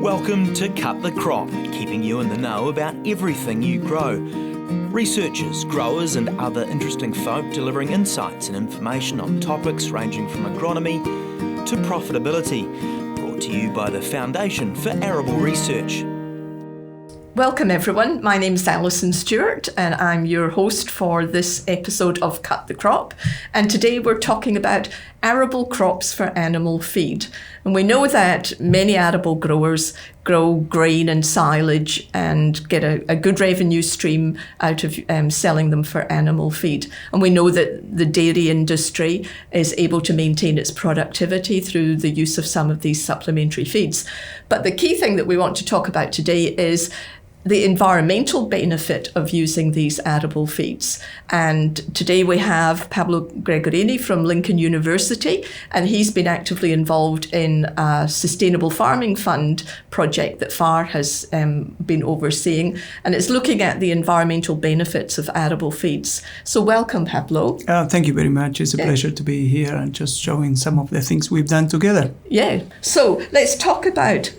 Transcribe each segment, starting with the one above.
Welcome to Cut the Crop, keeping you in the know about everything you grow. Researchers, growers and other interesting folk delivering insights and information on topics ranging from agronomy to profitability. Brought to you by the Foundation for Arable Research. Welcome everyone, my name is Alison Stewart and I'm your host for this episode of Cut the Crop, and today we're talking about arable crops for animal feed. And we know that many arable growers grow grain and silage and get a good revenue stream out of selling them for animal feed. And we know that the dairy industry is able to maintain its productivity through the use of some of these supplementary feeds. But the key thing that we want to talk about today is the environmental benefit of using these arable feeds. And today we have Pablo Gregorini from Lincoln University, and he's been actively involved in a sustainable farming fund project that FAR has been overseeing, and it's looking at the environmental benefits of arable feeds. So welcome, Pablo. Thank you very much. It's a pleasure to be here and just showing some of the things we've done together. Yeah. So let's talk about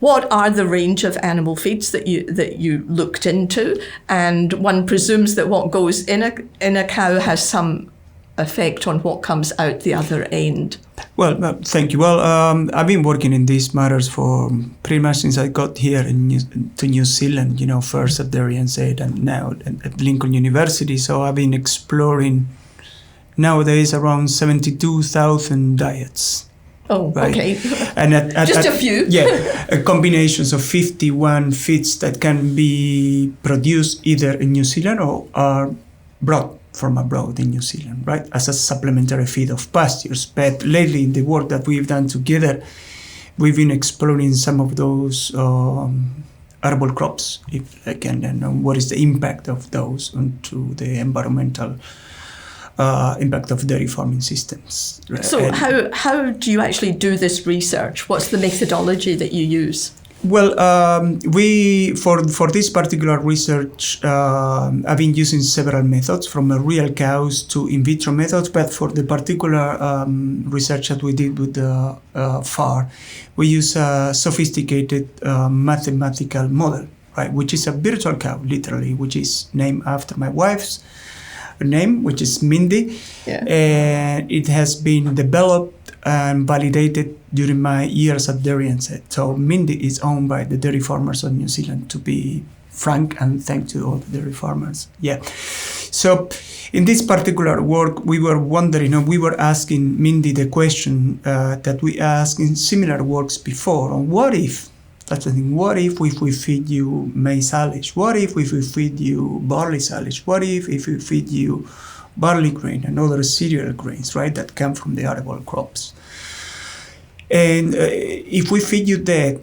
what are the range of animal feeds that you looked into? And one presumes that what goes in a cow has some effect on what comes out the other end. Well, thank you. Well, I've been working in these matters for pretty much since I got here to New Zealand, first at Dairy NZ and now at Lincoln University. So I've been exploring nowadays around 72,000 diets. Oh, right. Okay. And just a few. Combinations of 51 feeds that can be produced either in New Zealand or are brought from abroad in New Zealand, right, as a supplementary feed of pastures. But lately, in the work that we've done together, we've been exploring some of those arable crops, if I can, and what is the impact of those onto the environmental impact of dairy farming systems. So how do you actually do this research? What's the methodology that you use? Well, we for this particular research, I've been using several methods, from real cows to in vitro methods. But for the particular research that we did with the FAR, we use a sophisticated mathematical model, right, which is a virtual cow, literally, which is named after my wife's name, which is Mindy. And it has been developed and validated during my years at Dairy NZ. So Mindy is owned by the dairy farmers of New Zealand, to be frank, and thanks to all the dairy farmers. So in this particular work, we were wondering, we were asking Mindy the question that we asked in similar works before, on what if, that's the thing, what if we feed you maize silage? What if we feed you barley silage? What if we feed you barley grain and other cereal grains, right, that come from the arable crops? And if we feed you that,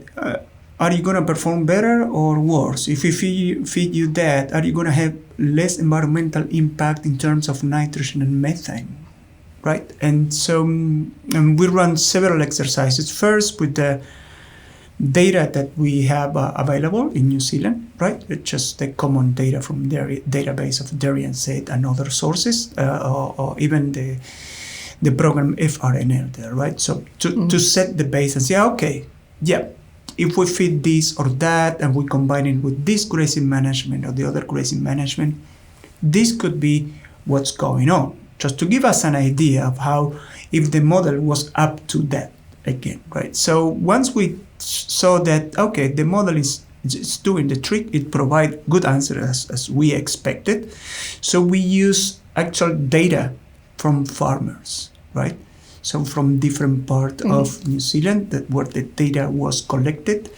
are you going to perform better or worse? If we feed you that, are you going to have less environmental impact in terms of nitrogen and methane, right? And so we run several exercises. First, with the data that we have available in New Zealand, right? It's just the common data from the database of Dairy NZ and other sources, or even the program FRNL there, right? So to set the base and say, if we feed this or that and we combine it with this grazing management or the other grazing management, this could be what's going on. Just to give us an idea of how, if the model was up to that again, right? So once we saw that, the model is doing the trick, it provides good answers as we expected. So we use actual data from farmers, right? So from different parts of New Zealand where the data was collected.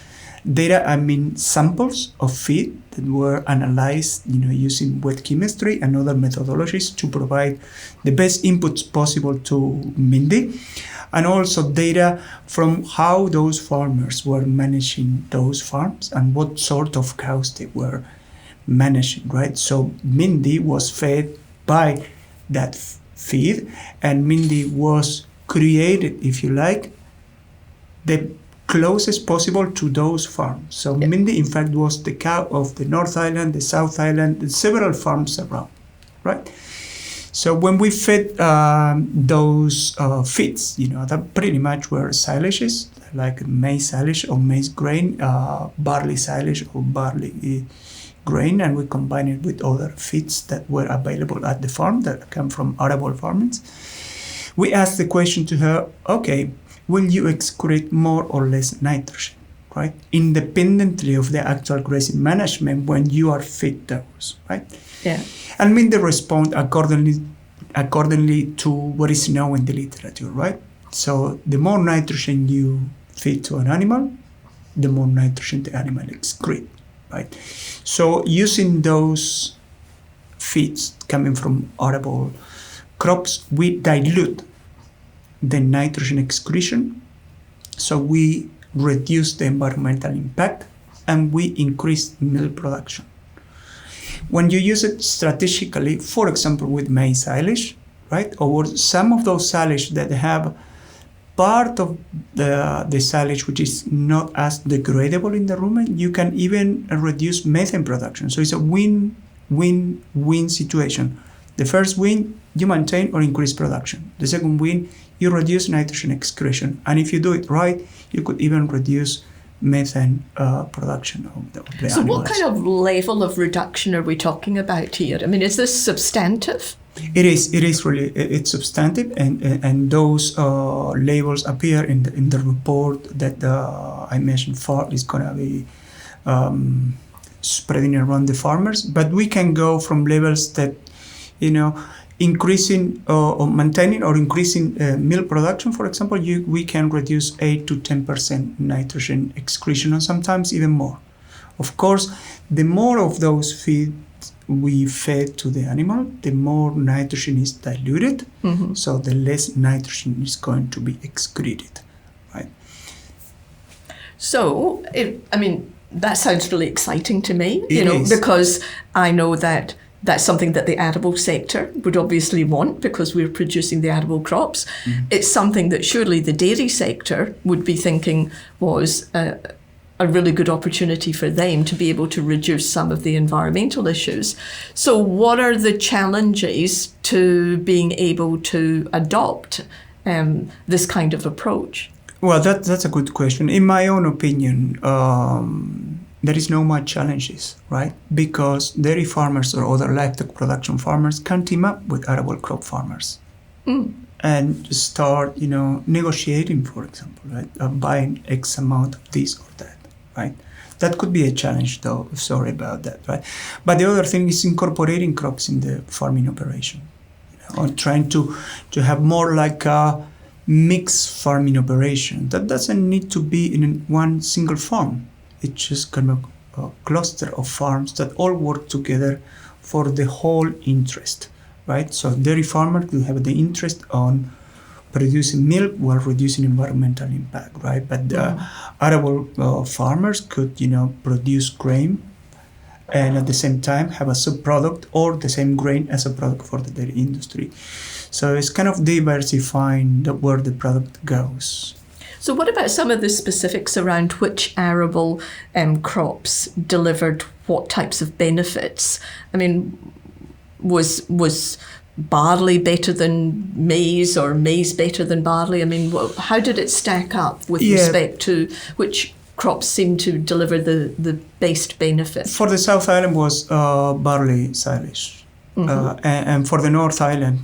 Data, I mean samples of feed that were analyzed, using wet chemistry and other methodologies to provide the best inputs possible to Mindy. And also data from how those farmers were managing those farms and what sort of cows they were managing, right? So Mindy was fed by that feed, and Mindy was created, if you like, the closest possible to those farms. So Mindy, in fact, was the cow of the North Island, the South Island, and several farms around, right? So when we fed those feeds, that pretty much were silages, like maize silage or maize grain, barley silage or barley grain, and we combine it with other feeds that were available at the farm that come from arable farmers. We asked the question to her, okay, will you excrete more or less nitrogen, right? Independently of the actual grazing management when you are feed those, right? Yeah. And they respond accordingly to what is known in the literature, right? So the more nitrogen you feed to an animal, the more nitrogen the animal excrete, right? So using those feeds coming from arable crops, we dilute the nitrogen excretion, so we reduce the environmental impact and we increase milk production. When you use it strategically, for example, with maize silage, right, or some of those silage that have part of the silage which is not as degradable in the rumen, you can even reduce methane production. So it's a win-win-win situation. The first win, you maintain or increase production. The second win, you reduce nitrogen excretion. And if you do it right, you could even reduce methane production of the animals. So what kind of level of reduction are we talking about here? I mean, is this substantive? It is really, it's substantive, and those labels appear in the report that I mentioned is going to be spreading around the farmers. But we can go from levels that, increasing or maintaining or increasing milk production, for example, we can reduce 8 to 10% nitrogen excretion, and sometimes even more. Of course, the more of those feeds we fed to the animal, the more nitrogen is diluted, so the less nitrogen is going to be excreted, right? So, that sounds really exciting to me, It is. because I know that that's something that the arable sector would obviously want because we're producing the arable crops. It's something that surely the dairy sector would be thinking was a really good opportunity for them to be able to reduce some of the environmental issues. So what are the challenges to being able to adopt this kind of approach? Well, that's a good question. In my own opinion, there is no much challenges, right? Because dairy farmers or other livestock production farmers can team up with arable crop farmers and start, negotiating, for example, right? Buying X amount of this or that, right? That could be a challenge, though. Sorry about that, right? But the other thing is incorporating crops in the farming operation, or trying to have more like a mixed farming operation. That doesn't need to be in one single farm. It's just kind of a cluster of farms that all work together for the whole interest, right? So dairy farmers will have the interest on producing milk while reducing environmental impact, right? But arable farmers could, produce grain and at the same time have a subproduct or the same grain as a product for the dairy industry. So it's kind of diversifying where the product goes. So what about some of the specifics around which arable crops delivered what types of benefits? I mean, was barley better than maize or maize better than barley? I mean, how did it stack up with respect to which crops seem to deliver the best benefit? For the South Island was barley silage. And for the North Island,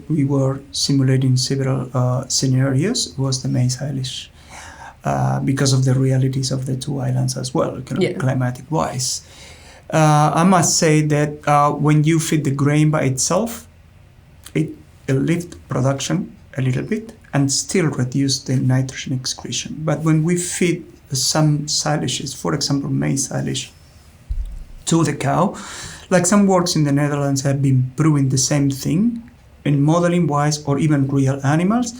we were simulating several scenarios. It was the maize silage because of the realities of the two islands as well, climatic-wise. I must say that when you feed the grain by itself, it lifts production a little bit and still reduce the nitrogen excretion. But when we feed some silages, for example, maize silage, to the cow, like some works in the Netherlands have been proving the same thing in modeling wise or even real animals,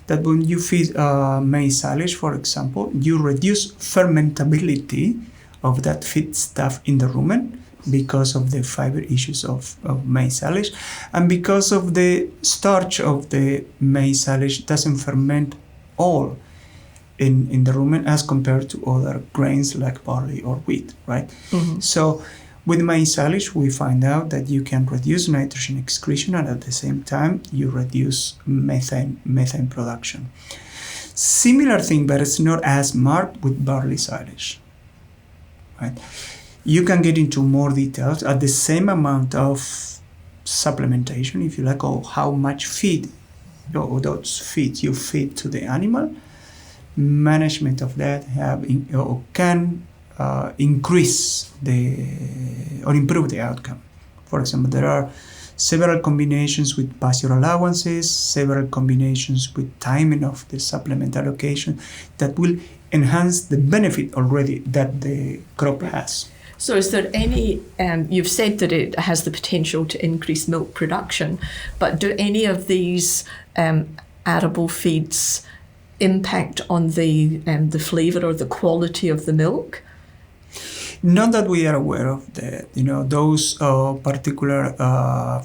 that when you feed maize silage, for example, you reduce fermentability of that feed stuff in the rumen because of the fiber issues of maize silage, and because of the starch of the maize silage doesn't ferment all in the rumen as compared to other grains like barley or wheat, right? So With maize silage, we find out that you can reduce nitrogen excretion and at the same time you reduce methane production. Similar thing, but it's not as marked with barley silage. Right? You can get into more details at the same amount of supplementation, if you like, or how much feed or those feed you feed to the animal. Management of that can increase or improve the outcome. For example, there are several combinations with pasture allowances, several combinations with timing of the supplement allocation that will enhance the benefit already that the crop has. So is there any, you've said that it has the potential to increase milk production, but do any of these arable feeds impact on the flavour or the quality of the milk? Not that we are aware of that. Those particular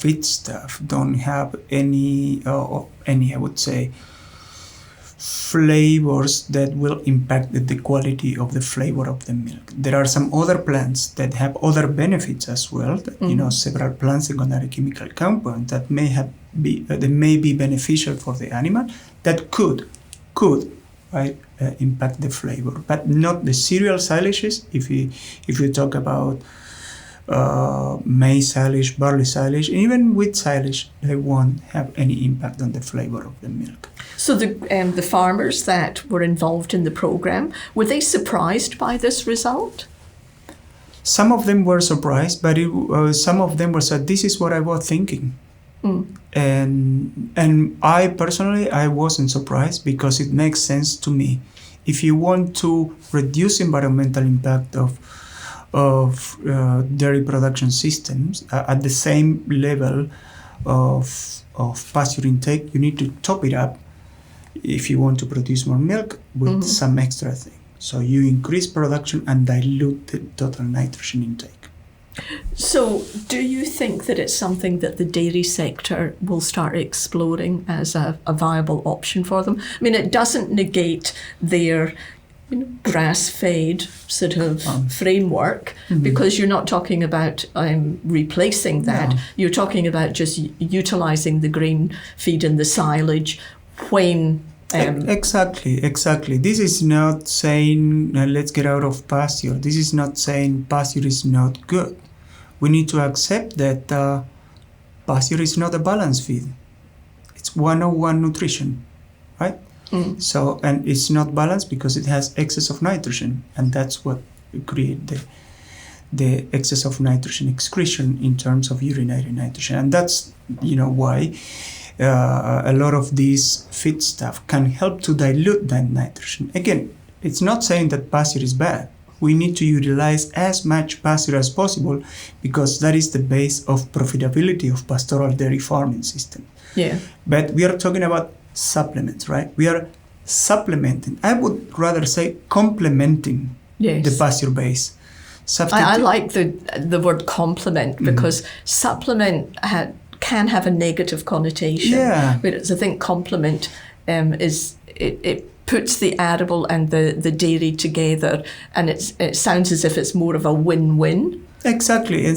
feedstuff don't have any, I would say, flavors that will impact the quality of the flavor of the milk. There are some other plants that have other benefits as well. Several plant secondary chemical compounds that may be beneficial for the animal that could right, impact the flavor, but not the cereal silages. If you talk about maize silage, barley silage, even wheat silage, they won't have any impact on the flavor of the milk. So the farmers that were involved in the program, were they surprised by this result? Some of them were surprised, but some of them were said, "This is what I was thinking." And I personally, I wasn't surprised because it makes sense to me. If you want to reduce environmental impact of dairy production systems at the same level of pasture intake, you need to top it up if you want to produce more milk with some extra thing. So you increase production and dilute the total nitrogen intake. So do you think that it's something that the dairy sector will start exploring as a viable option for them? I mean, it doesn't negate their grass-fed sort of framework, because you're not talking about replacing that. No. You're talking about just utilising the grain feed and the silage when... Exactly. This is not saying let's get out of pasture. This is not saying pasture is not good. We need to accept that pasture is not a balanced feed. It's 101 nutrition, right? So, and it's not balanced because it has excess of nitrogen, and that's what create the excess of nitrogen excretion in terms of urinary nitrogen, and that's why a lot of these feedstuff can help to dilute that nitrogen. Again, it's not saying that pasture is bad. We need to utilize as much pasture as possible because that is the base of profitability of pastoral dairy farming system. Yeah. But we are talking about supplements, right? We are supplementing. I would rather say complementing the pasture base. I like the word complement because supplement can have a negative connotation. Yeah. Whereas I think complement is it puts the arable and the dairy together, and it sounds as if it's more of a win-win. Exactly. And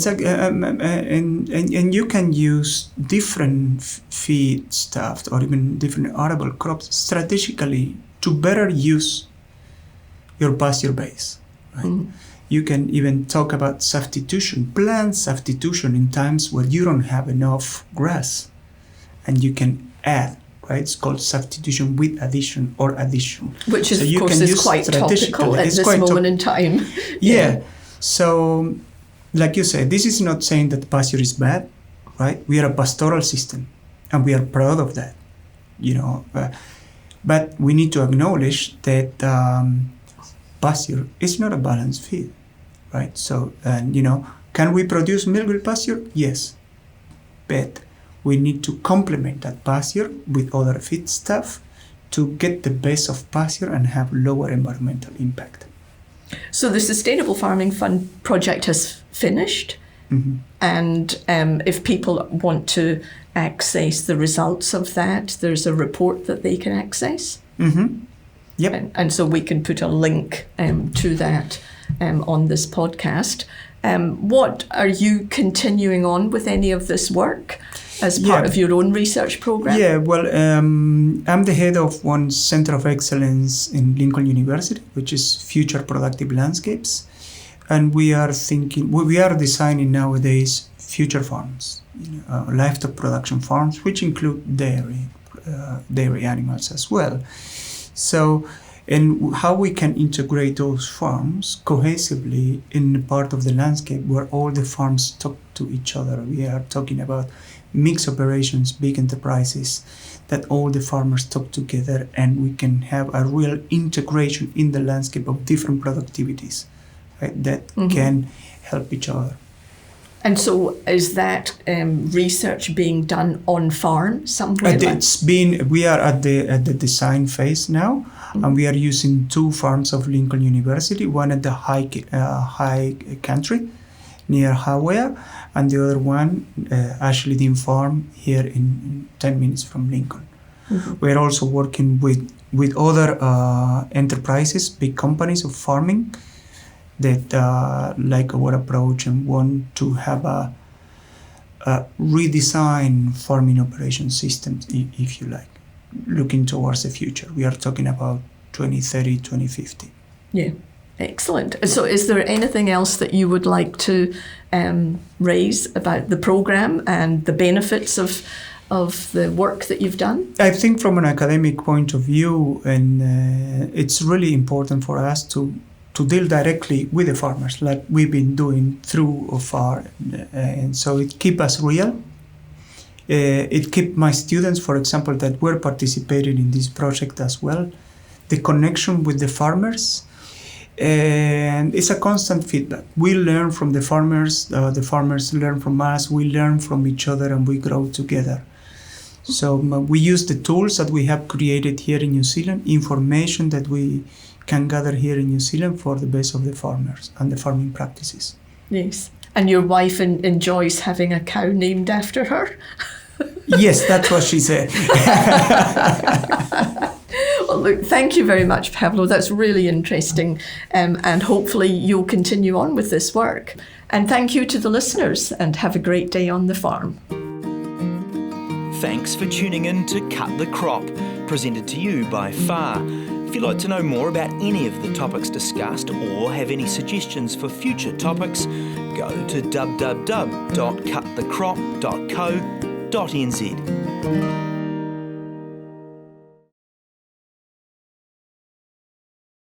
you can use different feed stuff or even different arable crops strategically to better use your pasture base. Right? You can even talk about substitution, plant substitution in times where you don't have enough grass, and you can add. Right? It's called substitution with addition or addition. Which is, of course, is quite topical at this moment in time. Yeah. So, like you said, this is not saying that pasture is bad, right? We are a pastoral system, and we are proud of that, but we need to acknowledge that pasture is not a balanced feed, right? So, can we produce milk with pasture? Yes, but we need to complement that pasture with other feed stuff to get the base of pasture and have lower environmental impact. So the Sustainable Farming Fund project has finished, and if people want to access the results of that, there's a report that they can access. Yep. And so we can put a link to that on this podcast. What are you continuing on with any of this work as part of your own research program? Yeah, well, I'm the head of one center of excellence in Lincoln University, which is Future Productive Landscapes. And we are designing nowadays future farms, livestock production farms, which include dairy animals as well. So, and how we can integrate those farms cohesively in a part of the landscape where all the farms talk to each other. We are talking about mixed operations, big enterprises, that all the farmers talk together and we can have a real integration in the landscape of different productivities, right, that can help each other. And so is that research being done on farm somewhere? We are at the design phase now, and we are using 2 farms of Lincoln University, one at the high country near Hawaii, and the other one, Ashleydene Farm, here in 10 minutes from Lincoln. We're also working with other enterprises, big companies of farming, that like our approach and want to have a redesign farming operation systems, if you like, looking towards the future. We are talking about 2030, 2050. Yeah, excellent. So is there anything else that you would like to raise about the program and the benefits of the work that you've done? I think from an academic point of view, and it's really important for us to deal directly with the farmers, like we've been doing through far, and so it keeps us real. It keeps my students, for example, that were participating in this project as well, the connection with the farmers, and it's a constant feedback. We learn from the farmers learn from us, we learn from each other, and we grow together. So we use the tools that we have created here in New Zealand, information that we can gather here in New Zealand for the best of the farmers and the farming practices. Yes. And your wife enjoys having a cow named after her? Yes, that's what she said. Well, look, thank you very much, Pablo. That's really interesting. And hopefully you'll continue on with this work. And thank you to the listeners, and have a great day on the farm. Thanks for tuning in to Cut the Crop, presented to you by FAR. If you'd like to know more about any of the topics discussed or have any suggestions for future topics, go to www.cutthecrop.co.nz.